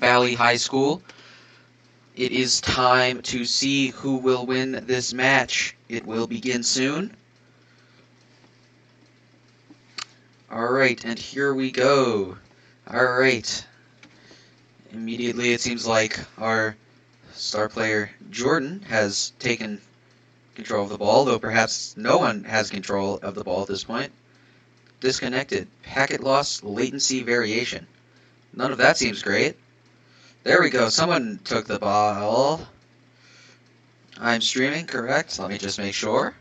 Valley High School. It is time to see who will win this match. It will begin soon. Alright, and here we go. Alright. Immediately it seems like our star player Jordan has taken control of the ball, though perhaps no one has control of the ball at this point. Disconnected. Packet loss, latency variation. None of that seems great. There we go. Someone took the ball. I'm streaming, correct? Let me just make sure.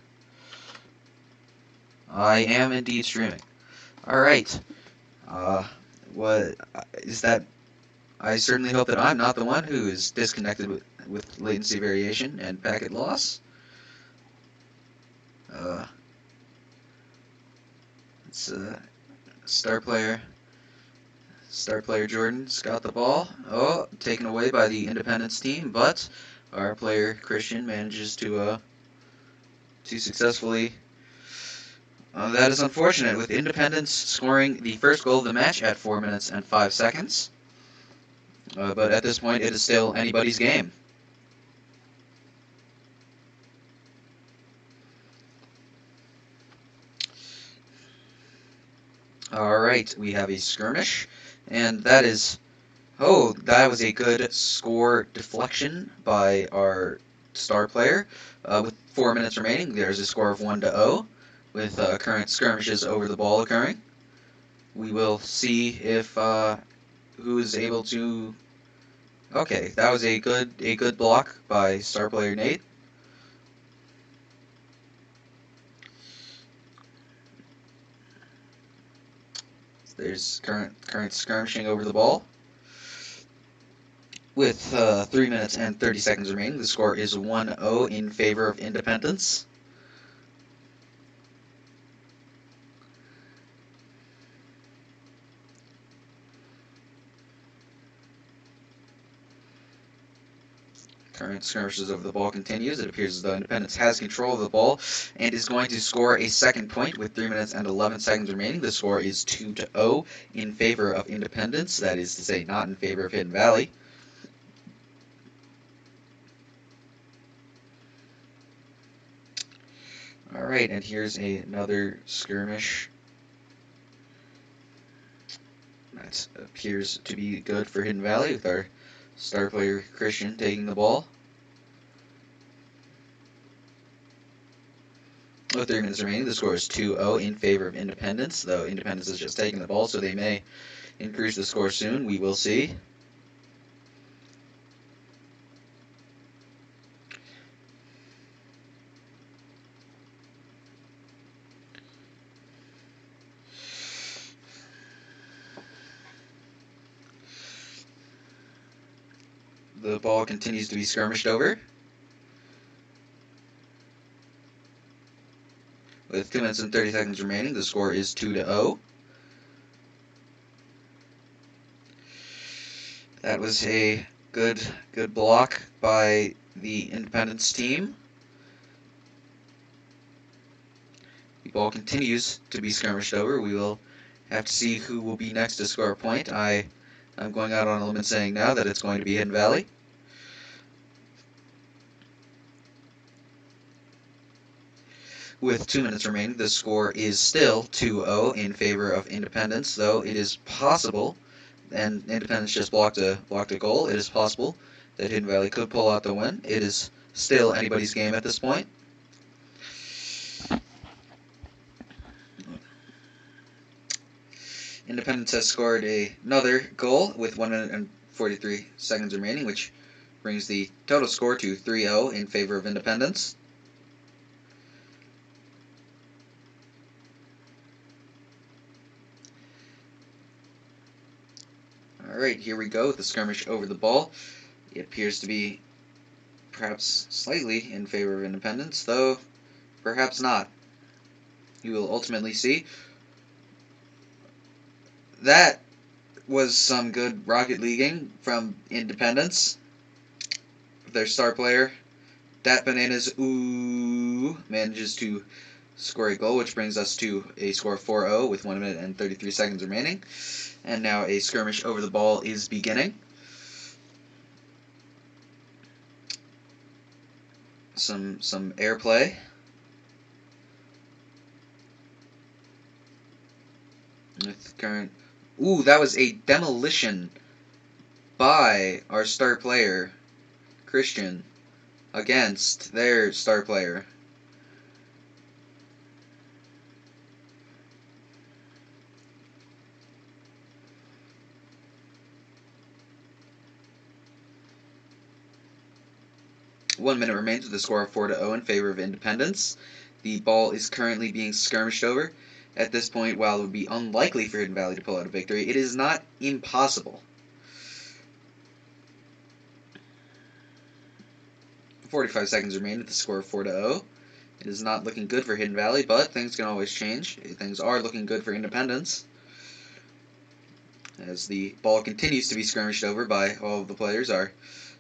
I am indeed streaming. Alright. What is that? I certainly hope that I'm not the one who is disconnected with latency variation and packet loss. It's star player Jordan's got the ball. Oh, taken away by the Independence team, but our player Christian manages to successfully. That is unfortunate, with Independence scoring the first goal of the match at 4 minutes and 5 seconds. But at this point, it is still anybody's game. Alright, we have a skirmish, and that is... Oh, that was a good score deflection by our star player. With 4 minutes remaining, there's a score of 1-0, with current skirmishes over the ball occurring. We will see if who is able to... Okay, that was a good block by star player Nate. There's current skirmishing over the ball. With 3 minutes and 30 seconds remaining, the score is 1-0 in favor of Independence. Current skirmishes over the ball continues. It appears as though Independence has control of the ball and is going to score a second point with 3 minutes and 11 seconds remaining. The score is 2-0 in favor of Independence. That is to say, not in favor of Hidden Valley. Alright, and here's another skirmish. That appears to be good for Hidden Valley, with our star player Christian taking the ball. With 3 minutes remaining, the score is 2-0 in favor of Independence, though Independence is just taking the ball, so they may increase the score soon. We will see. The ball continues to be skirmished over. With 2 minutes and 30 seconds remaining, the score is 2-0. That was a good block by the Independence team. The ball continues to be skirmished over. We will have to see who will be next to score a point. I'm going out on a limb and saying now that it's going to be Hidden Valley. With 2 minutes remaining, the score is still 2-0 in favor of Independence, though it is possible, and Independence just blocked a goal, it is possible that Hidden Valley could pull out the win. It is still anybody's game at this point. Independence has scored another goal with 1 minute and 43 seconds remaining, which brings the total score to 3-0 in favor of Independence. Alright, here we go with the skirmish over the ball. It appears to be perhaps slightly in favor of Independence, though perhaps not. You will ultimately see. That was some good Rocket Leaguing from Independence. Their star player, Dat Bananas Ooh, manages to score a goal, which brings us to a score of 4-0 with 1 minute and 33 seconds remaining. And now a skirmish over the ball is beginning. some airplay. With current, ooh, that was a demolition by our star player, Christian, against their star player. One minute remains with a score of 4-0 in favor of Independence. The ball is currently being skirmished over. At this point, while it would be unlikely for Hidden Valley to pull out a victory, it is not impossible. 45 seconds remain with the score of 4-0. It is not looking good for Hidden Valley, but things can always change. Things are looking good for Independence, as the ball continues to be skirmished over by all of the players. Our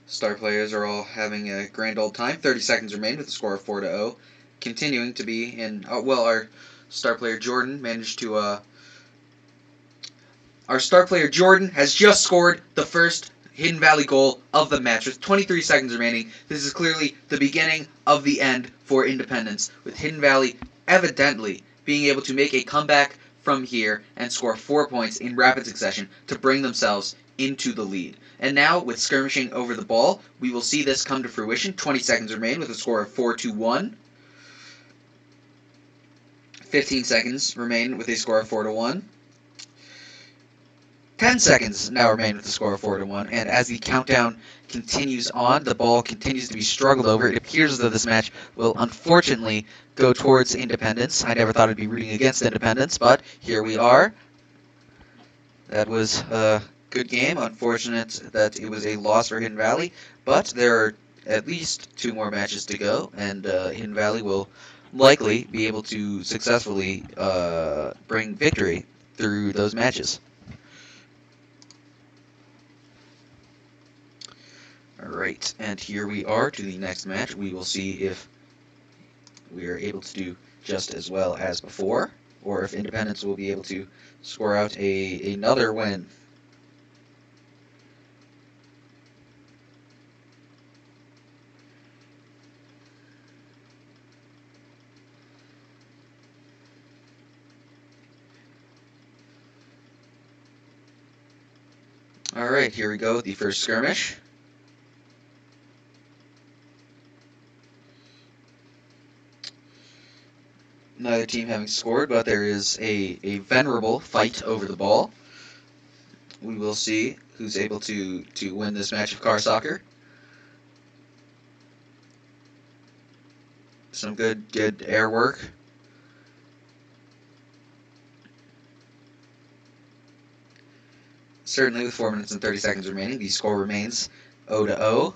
star players are all having a grand old time. 30 seconds remain with the score of 4-0. Continuing to be in... well, our star player Jordan managed to... Our star player Jordan has just scored the first Hidden Valley goal of the match with 23 seconds remaining. This is clearly the beginning of the end for Independence, with Hidden Valley evidently being able to make a comeback from here and score 4 points in rapid succession to bring themselves into the lead. And now, with skirmishing over the ball, we will see this come to fruition. 20 seconds remain with a score of 4-1. 15 seconds remain with a score of 4-1. 10 seconds now remain with the score of 4-1, and as the countdown continues on, the ball continues to be struggled over. It appears as though this match will unfortunately go towards Independence. I never thought I'd be rooting against Independence, but here we are. That was a good game. Unfortunate that it was a loss for Hidden Valley, but there are at least 2 more matches to go, and Hidden Valley will likely be able to successfully bring victory through those matches. Alright, and here we are to the next match. We will see if we are able to do just as well as before, or if Independence will be able to score out another win. Alright, here we go with the first skirmish. Neither team having scored, but there is a venerable fight over the ball. We will see who's able to win this match of car soccer. Some good air work. Certainly with 4 minutes and 30 seconds remaining, the score remains 0-0.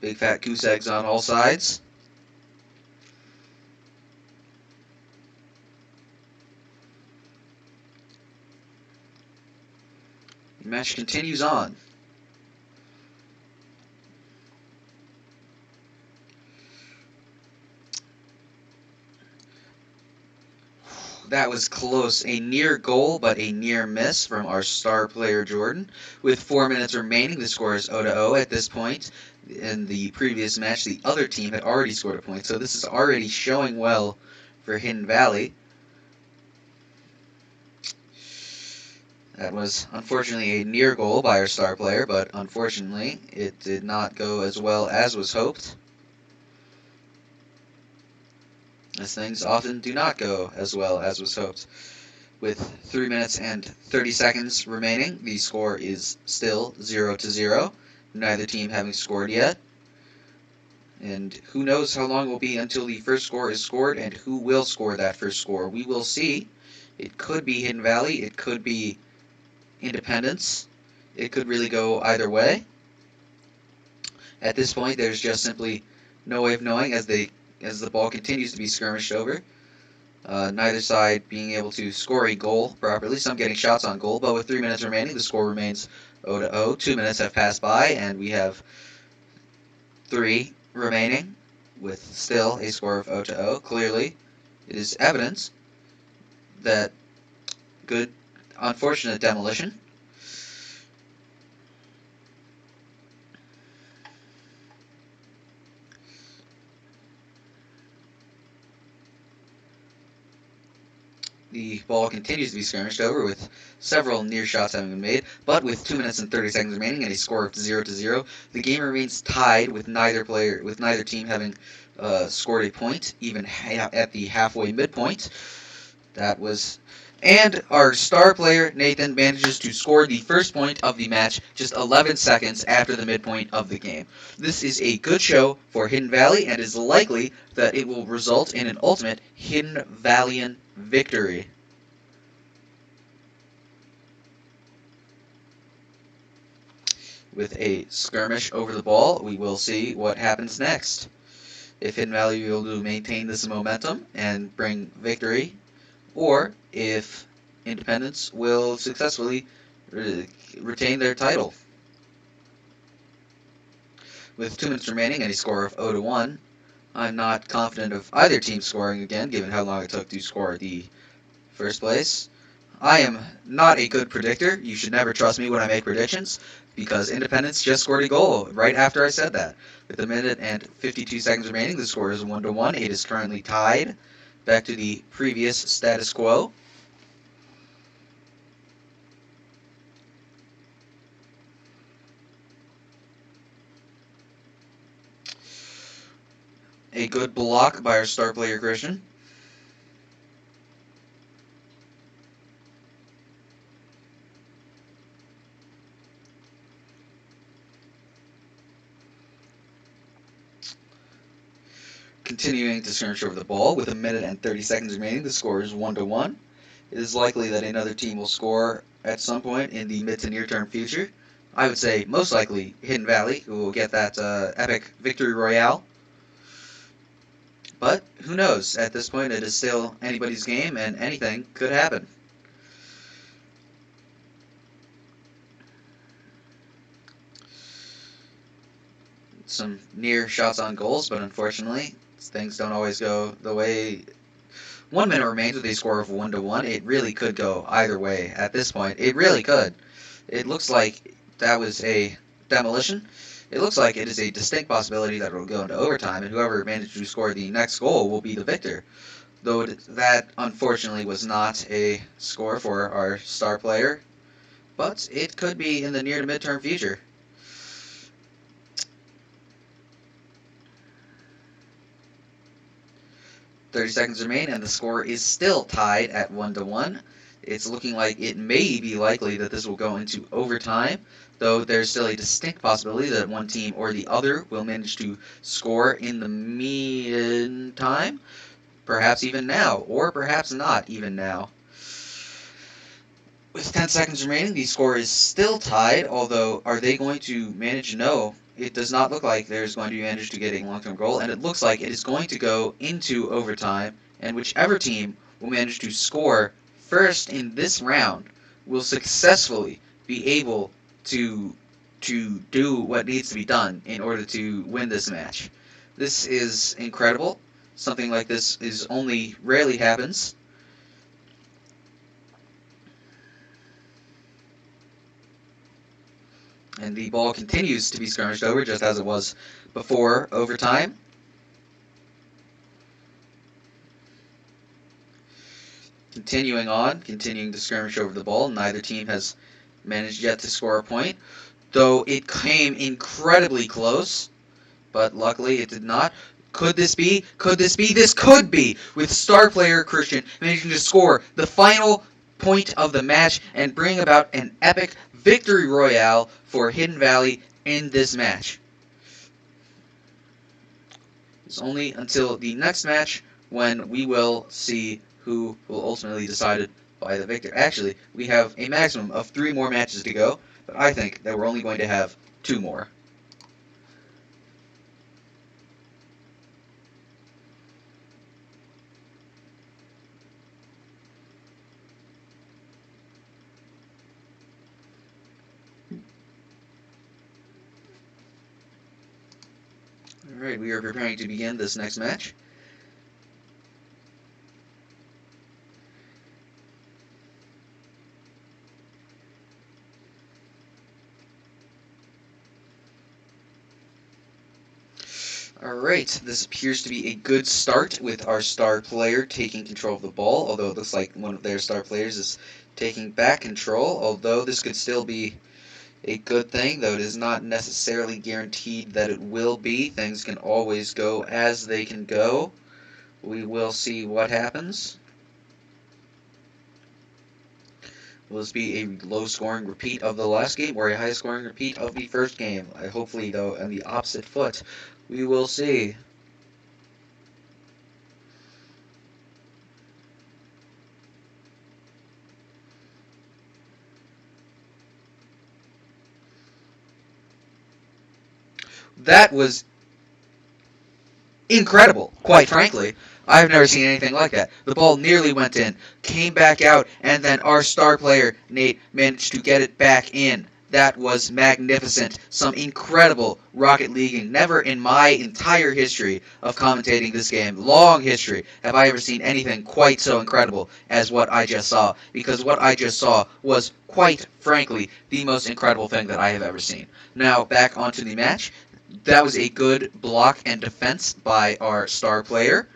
Big fat goose eggs on all sides. The match continues on. That was close. A near goal, but a near miss from our star player Jordan. With 4 minutes remaining, the score is 0-0 at this point. In the previous match, the other team had already scored a point, so this is already showing well for Hidden Valley. That was unfortunately a near goal by our star player, but unfortunately it did not go as well as was hoped. As things often do not go as well as was hoped. With 3 minutes and 30 seconds remaining, the score is still 0-0. Neither team having scored yet. And who knows how long it will be until the first score is scored and who will score that first score. We will see. It could be Hidden Valley. It could be Independence. It could really go either way. At this point, there's just simply no way of knowing as the ball continues to be skirmished over. Neither side being able to score a goal properly, some getting shots on goal, but with 3 minutes remaining, the score remains 0-0. 2 minutes have passed by, and we have 3 remaining with still a score of 0-0. Clearly, it is evidence that good, unfortunate demolition. the ball continues to be skirmished over with several near shots having been made, but with 2 minutes and 30 seconds remaining and a score of 0-0, the game remains tied with neither team having scored a point, even at the halfway midpoint. And our star player, Nathan, manages to score the first point of the match just 11 seconds after the midpoint of the game. This is a good show for Hidden Valley and is likely that it will result in an ultimate Hidden Valleyan victory. With a skirmish over the ball, we will see what happens next. If Hidden Valley will be able to maintain this momentum and bring victory, or if Independence will successfully retain their title. With 2 minutes remaining and a score of 0-1, I'm not confident of either team scoring again, given how long it took to score the first place. I am not a good predictor. You should never trust me when I make predictions, because Independence just scored a goal right after I said that. With a minute and 52 seconds remaining, the score is 1-1. It is currently tied, back to the previous status quo. A good block by our star player, Christian. Continuing to skirmish over the ball with a minute and 30 seconds remaining, the score is 1-1. It is likely that another team will score at some point in the mid to near term future. I would say most likely Hidden Valley, who will get that epic victory royale. But who knows? At this point, it is still anybody's game, and anything could happen. Some near shots on goals, but unfortunately, things don't always go the way. 1 minute remains with a score of 1-1. It really could go either way at this point. It really could. It looks like that was a demolition. It looks like it is a distinct possibility that it will go into overtime, and whoever managed to score the next goal will be the victor. Though that, unfortunately, was not a score for our star player, but it could be in the near to midterm future. "30 seconds remain, and the score is still tied at 1-1. It's looking like it may be likely that this will go into overtime, though there's still a distinct possibility that one team or the other will manage to score in the meantime, perhaps even now, or perhaps not even now. With 10 seconds remaining, the score is still tied, although are they going to manage? No. It does not look like there's going to be managed to get a long-term goal, and it looks like it is going to go into overtime, and whichever team will manage to score first in this round will successfully be able to do what needs to be done in order to win this match. This is incredible. Something like this is only rarely happens. And the ball continues to be skirmished over just as it was before overtime. Continuing to skirmish over the ball. Neither team has managed yet to score a point, though it came incredibly close, but luckily it did not. Could this be? Could this be? This could be, with star player Christian managing to score the final point of the match and bring about an epic victory royale for Hidden Valley in this match. It's only until the next match when we will see who will ultimately decide by the victor. Actually, we have a maximum of 3 more matches to go, but I think that we're only going to have 2 more. Alright, we are preparing to begin this next match. Alright, this appears to be a good start with our star player taking control of the ball, although it looks like one of their star players is taking back control, although this could still be a good thing, though it is not necessarily guaranteed that it will be. Things can always go as they can go. We will see what happens. Will this be a low-scoring repeat of the last game or a high-scoring repeat of the first game? Hopefully, though, on the opposite foot. We will see. That was incredible, quite frankly. I've never seen anything like that. The ball nearly went in, came back out, and then our star player, Nate, managed to get it back in. That was magnificent. Some incredible Rocket Leaguing. Never in my entire history of commentating this game, long history, have I ever seen anything quite so incredible as what I just saw. Because what I just saw was, quite frankly, the most incredible thing that I have ever seen. Now, back onto the match. That was a good block and defense by our star player.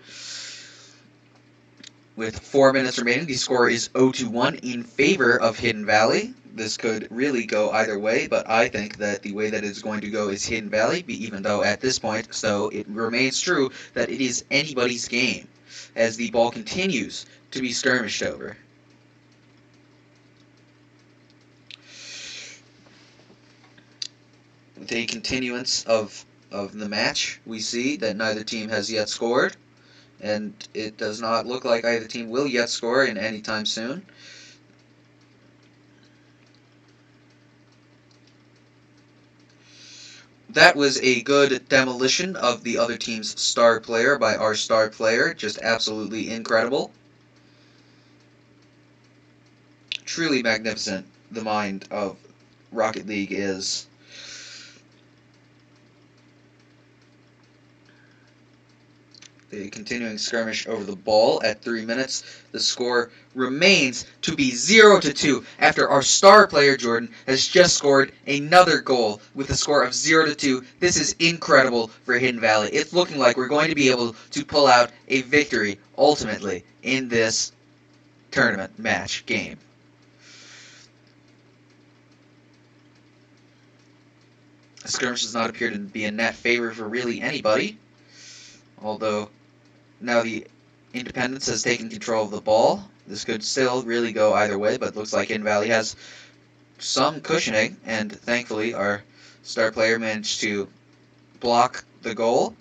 With 4 minutes remaining, the score is 0-1 in favor of Hidden Valley. This could really go either way, but I think that the way that it's going to go is Hidden Valley, even though at this point, so it remains true that it is anybody's game as the ball continues to be skirmished over. With a continuance of the match, we see that neither team has yet scored, and it does not look like either team will yet score in any time soon. That was a good demolition of the other team's star player by our star player. Just absolutely incredible. Truly magnificent, the mind of Rocket League is. The continuing skirmish over the ball at 3 minutes. The score remains to be 0-2 after our star player, Jordan, has just scored another goal with a score of 0-2. This is incredible for Hidden Valley. It's looking like we're going to be able to pull out a victory, ultimately, in this tournament match game. The skirmish does not appear to be a net favor for really anybody, although now the Independence has taken control of the ball. This could still really go either way, but looks like Hidden Valley has some cushioning, and thankfully our star player managed to block the goal.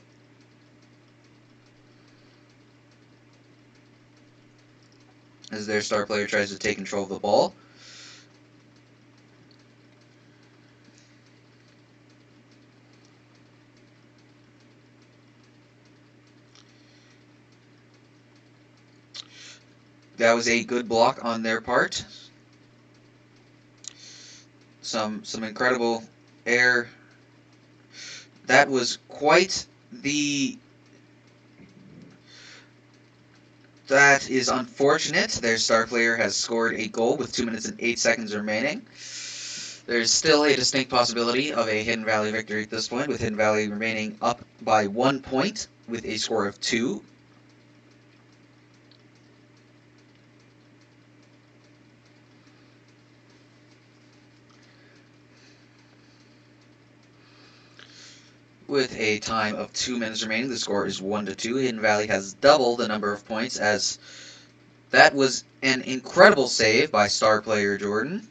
As their star player tries to take control of the ball. That was a good block on their part. Some incredible air. That was quite the... That is unfortunate. Their star player has scored a goal with 2 minutes and 8 seconds remaining. There's still a distinct possibility of a Hidden Valley victory at this point, with Hidden Valley remaining up by 1 point with a score of 2. With a time of 2 minutes remaining, the score is 1-2. Hidden Valley has double the number of points, as that was an incredible save by star player Jordan.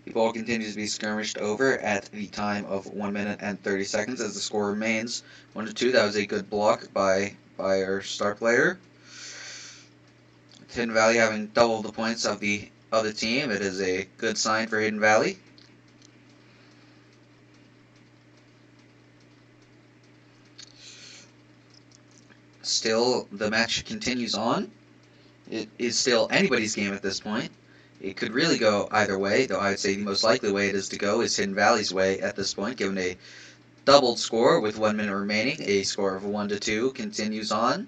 The ball continues to be skirmished over at the time of 1 minute and 30 seconds as the score remains 1-2. That was a good block by our star player. Hidden Valley having double the points of the other team. It is a good sign for Hidden Valley. Still, the match continues on. It is still anybody's game at this point. It could really go either way, though I would say the most likely way it is to go is Hidden Valley's way at this point, given a doubled score with 1 minute remaining. A score of 1-2 continues on,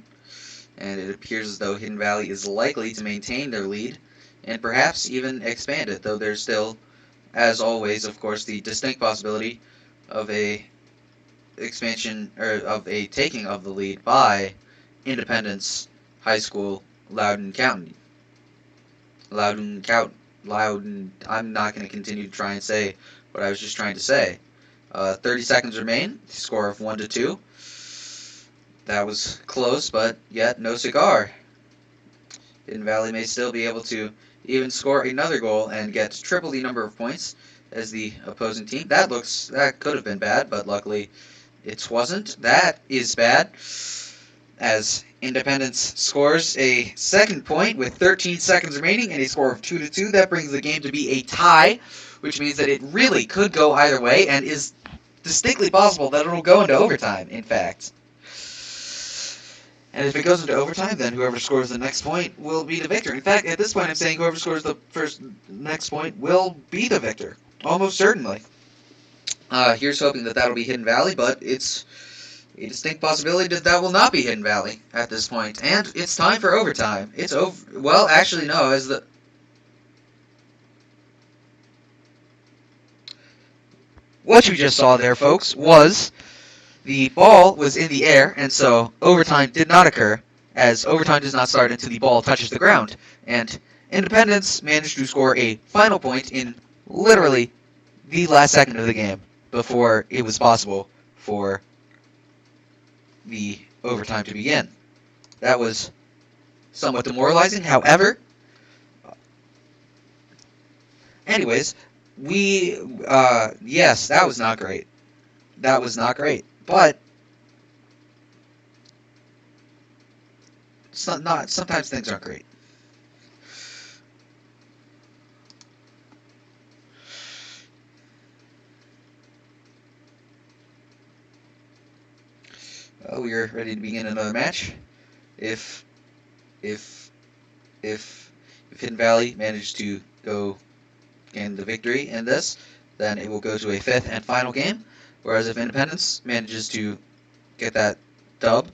and it appears as though Hidden Valley is likely to maintain their lead and perhaps even expand it, though there's still, as always, of course, the distinct possibility of a expansion or of a taking of the lead by Independence High School, Loudoun County. Loudoun. I'm not going to continue to try and say what I was just trying to say. 30 seconds remain. Score of 1-2. That was close, but yet no cigar. Hidden Valley may still be able to even score another goal and get triple the number of points as the opposing team. That could have been bad, but luckily it wasn't. That is bad, as Independence scores a second point with 13 seconds remaining and a score of 2-2. That brings the game to be a tie, which means that it really could go either way and is distinctly possible that it'll go into overtime, in fact. And if it goes into overtime, then whoever scores the next point will be the victor. In fact, at this point, I'm saying whoever scores the next point will be the victor. Almost certainly. Here's hoping that that'll be Hidden Valley, but it's a distinct possibility that will not be Hidden Valley at this point. And it's time for overtime. It's over. Well, actually, no. What you just saw there, folks, was the ball was in the air, and so overtime did not occur, as overtime does not start until the ball touches the ground. And Independence managed to score a final point in literally the last second of the game before it was possible for the overtime to begin. That was somewhat demoralizing. However, anyways, yes, that was not great. That was not great. But sometimes things aren't great. We are ready to begin another match. If Hidden Valley managed to gain the victory in this, then it will go to a fifth and final game. Whereas if Independence manages to get that dub,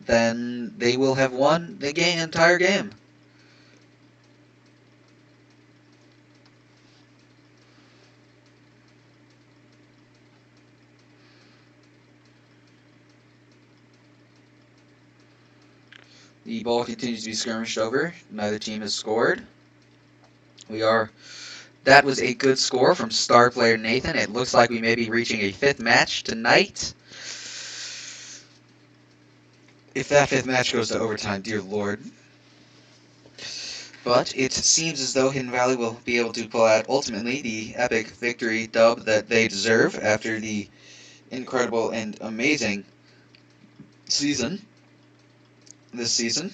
then they will have won the entire game. The ball continues to be skirmished over. Neither team has scored. That was a good score from star player Nathan. It looks like we may be reaching a fifth match tonight. If that fifth match goes to overtime, dear Lord. But it seems as though Hidden Valley will be able to pull out, ultimately, the epic victory dub that they deserve after the incredible and amazing season. This season,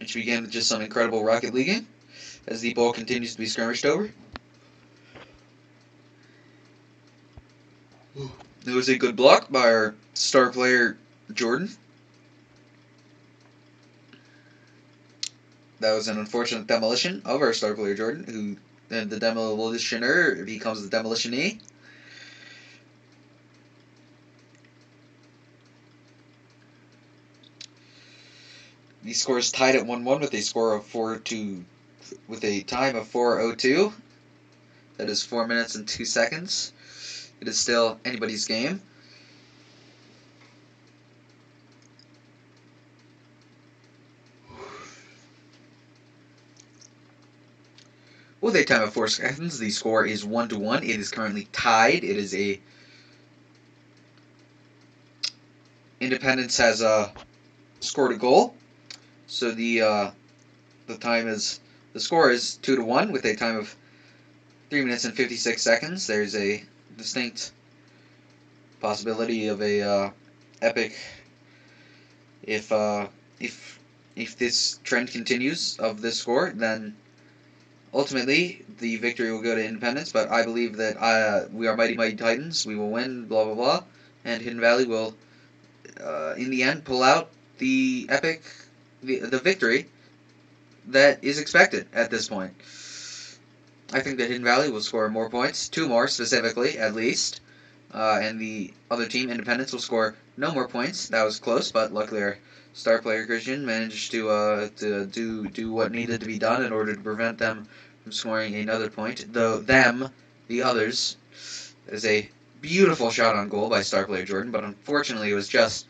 which began with just some incredible Rocket Leaguing, as the ball continues to be skirmished over. It was a good block by our star player, Jordan. That was an unfortunate demolition of our star player, Jordan, and the demolitioner becomes the demolitionee. The score is tied at 1-1 with a time of 4:02. That is 4 minutes and 2 seconds. It is still anybody's game. With a time of 4 seconds, the score is 1-1. It is currently tied. It is Independence has scored a goal. So the score is 2-1 with a time of 3 minutes and 56 seconds. There's a distinct possibility of a epic if this trend continues of this score, then ultimately the victory will go to Independence. But I believe that we are mighty Titans. We will win. Blah blah blah, and Hidden Valley will in the end pull out the epic. The victory that is expected at this point. I think that Hidden Valley will score more points, 2 more specifically, at least. and the other team, Independence, will score no more points. That was close, but luckily our star player Christian managed to do what needed to be done in order to prevent them from scoring another point. Though the others, is a beautiful shot on goal by star player Jordan, but unfortunately it was just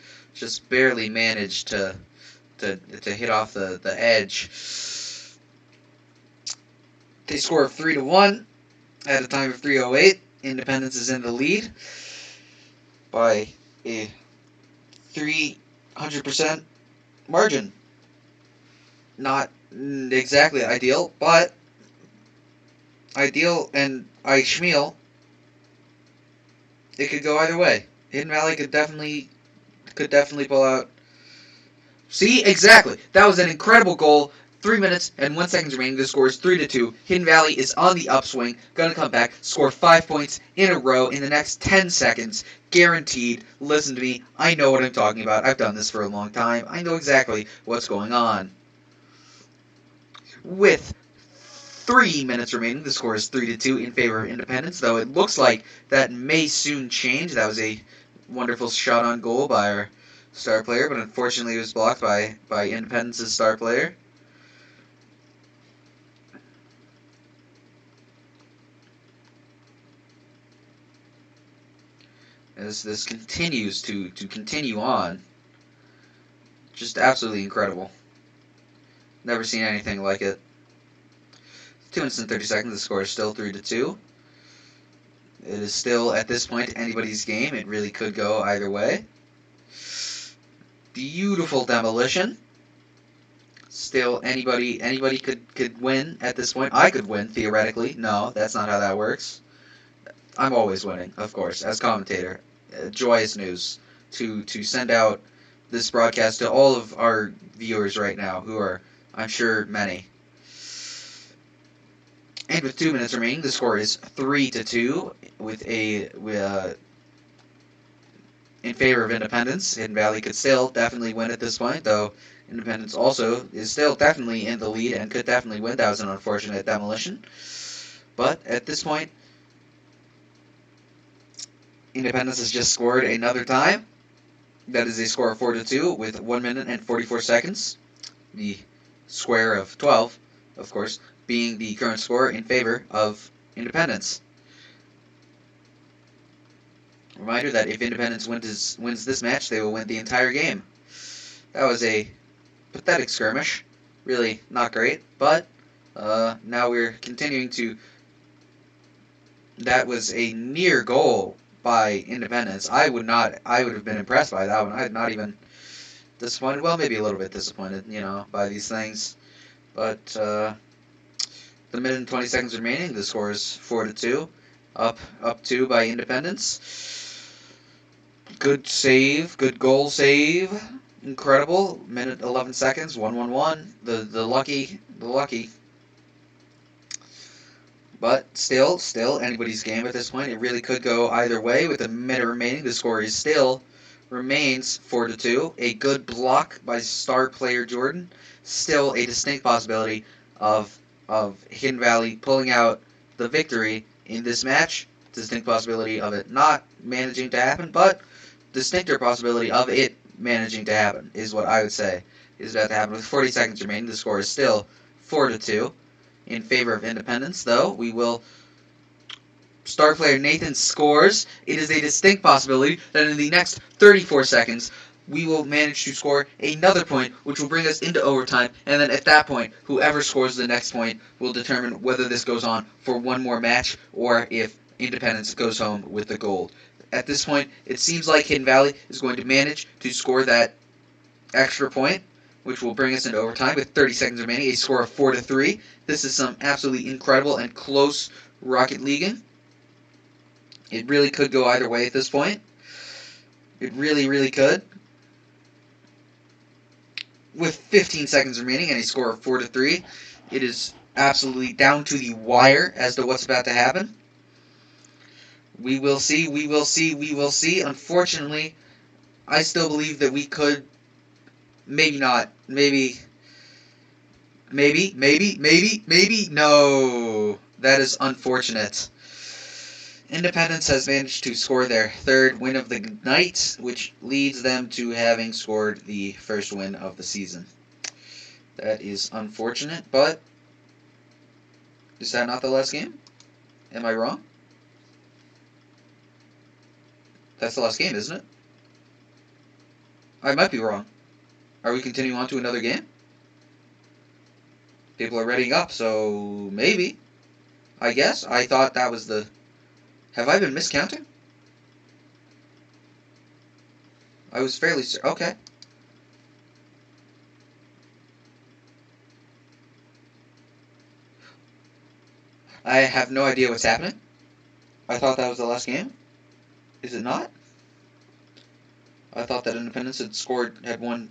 barely managed to hit off the edge. They score 3-1 at a time of 3:08. Independence is in the lead by a 300% margin. Not exactly ideal, but ideal and Schmiel, it could go either way. Hidden Valley could definitely pull out. See, exactly. That was an incredible goal. 3 minutes and 1 second remaining. The score is 3-2. Hidden Valley is on the upswing. Gonna come back, score 5 points in a row in the next 10 seconds. Guaranteed. Listen to me. I know what I'm talking about. I've done this for a long time. I know exactly what's going on. With 3 minutes remaining, the score is 3-2 in favor of Independence, though it looks like that may soon change. That was a wonderful shot on goal by our star player, but unfortunately it was blocked by Independence's star player. As this continues to continue on. Just absolutely incredible. Never seen anything like it. 2 minutes and 30 seconds, the score is still 3-2. It is still, at this point, anybody's game. It really could go either way. Beautiful demolition. Still, anybody could win at this point. I could win, theoretically. No, that's not how that works. I'm always winning, of course, as commentator. Joyous news to send out this broadcast to all of our viewers right now, who are, I'm sure, many. And with 2 minutes remaining, the score is 3-2 in favor of Independence. Hidden Valley could still definitely win at this point, though Independence also is still definitely in the lead and could definitely win. That was an unfortunate demolition. But at this point, Independence has just scored another time. That is a score of 4-2 with 1 minute and 44 seconds. The square of 12, of course, being the current score in favor of Independence. Reminder that if Independence wins this match, they will win the entire game. That was a pathetic skirmish. Really not great, but now we're continuing to... That was a near goal by Independence. I would have been impressed by that one. I'm not even disappointed. Well, maybe a little bit disappointed, by these things. But the minute and 20 seconds remaining, the score is 4-2. Up 2 by Independence. Good save, good goal save. Incredible. Minute 11 seconds, 1-1-1. The lucky. But still anybody's game at this point. It really could go either way. With a minute remaining, the score is still remains 4-2. A good block by star player Jordan. Still a distinct possibility of Hidden Valley pulling out the victory in this match. Distinct possibility of it not managing to happen, but distincter possibility of it managing to happen is what I would say is about to happen. With 40 seconds remaining, the score is still 4-2 in favor of Independence, though we will... Star player Nathan scores. It is a distinct possibility that in the next 34 seconds, we will manage to score another point, which will bring us into overtime, and then at that point, whoever scores the next point will determine whether this goes on for one more match, or if Independence goes home with the gold. At this point, it seems like Hidden Valley is going to manage to score that extra point, which will bring us into overtime with 30 seconds remaining, a score of 4-3. This is some absolutely incredible and close Rocket Leaguing. It really could go either way at this point. It really, really could. With 15 seconds remaining and a score of 4-3, it is absolutely down to the wire as to what's about to happen. We will see. Unfortunately, I still believe that we could... Maybe not. Maybe. No. That is unfortunate. Independence has managed to score their third win of the night, which leads them to having scored the first win of the season. That is unfortunate, but is that not the last game? Am I wrong? That's the last game, isn't it? I might be wrong. Are we continuing on to another game? People are readying up, so maybe. I guess. I thought that was the... Have I been miscounting? I was fairly certain. Okay. I have no idea what's happening. I thought that was the last game. Is it not? I thought that Independence had won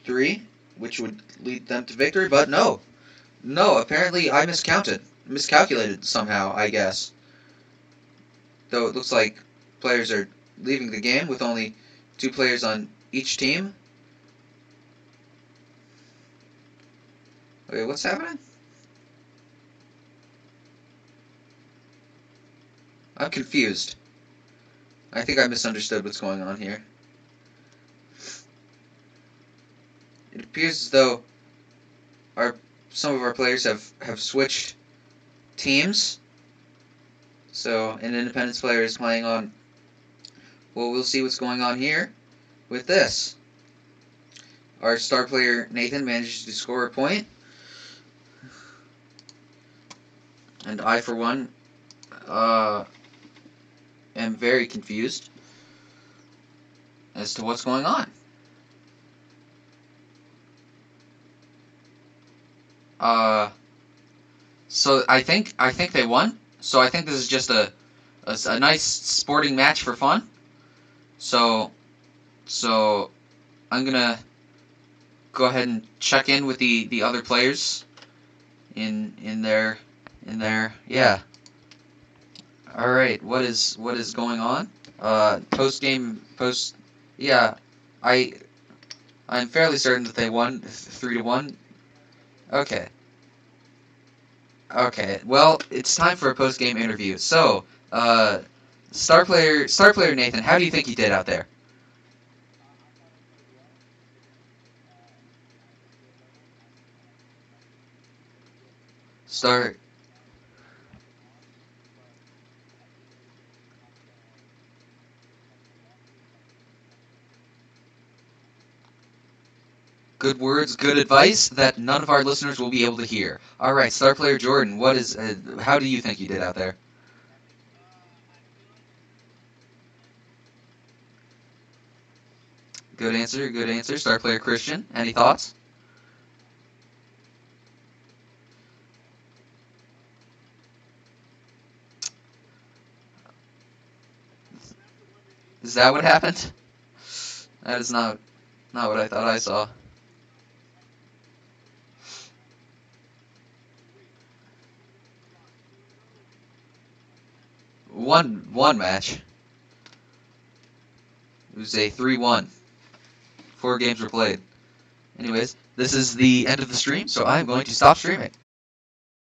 3, which would lead them to victory, but no. No, apparently I miscalculated somehow, I guess. Though it looks like players are leaving the game with only 2 players on each team. Wait, what's happening? I'm confused. I think I misunderstood what's going on here. It appears as though some of our players have switched teams. So an Independence player is playing on... Well, we'll see what's going on here with this. Our star player, Nathan, manages to score a point. And I, for one, am very confused as to what's going on. So I think they won. So I think this is just a nice sporting match for fun. So I'm gonna go ahead and check in with the other players in their yeah. All right, what is going on? Yeah, I'm fairly certain that they won 3-1. Okay. Okay. Well, it's time for a post-game interview. So, star player Nathan, how do you think you did out there? Star. Good words, good advice that none of our listeners will be able to hear. All right, star player Jordan, how do you think you did out there? Good answer, good answer. Star player Christian, any thoughts? Is that what happened? That is not what I thought I saw. One match. It was a 3-1. 4 games were played. Anyways, this is the end of the stream, so I'm going to stop streaming.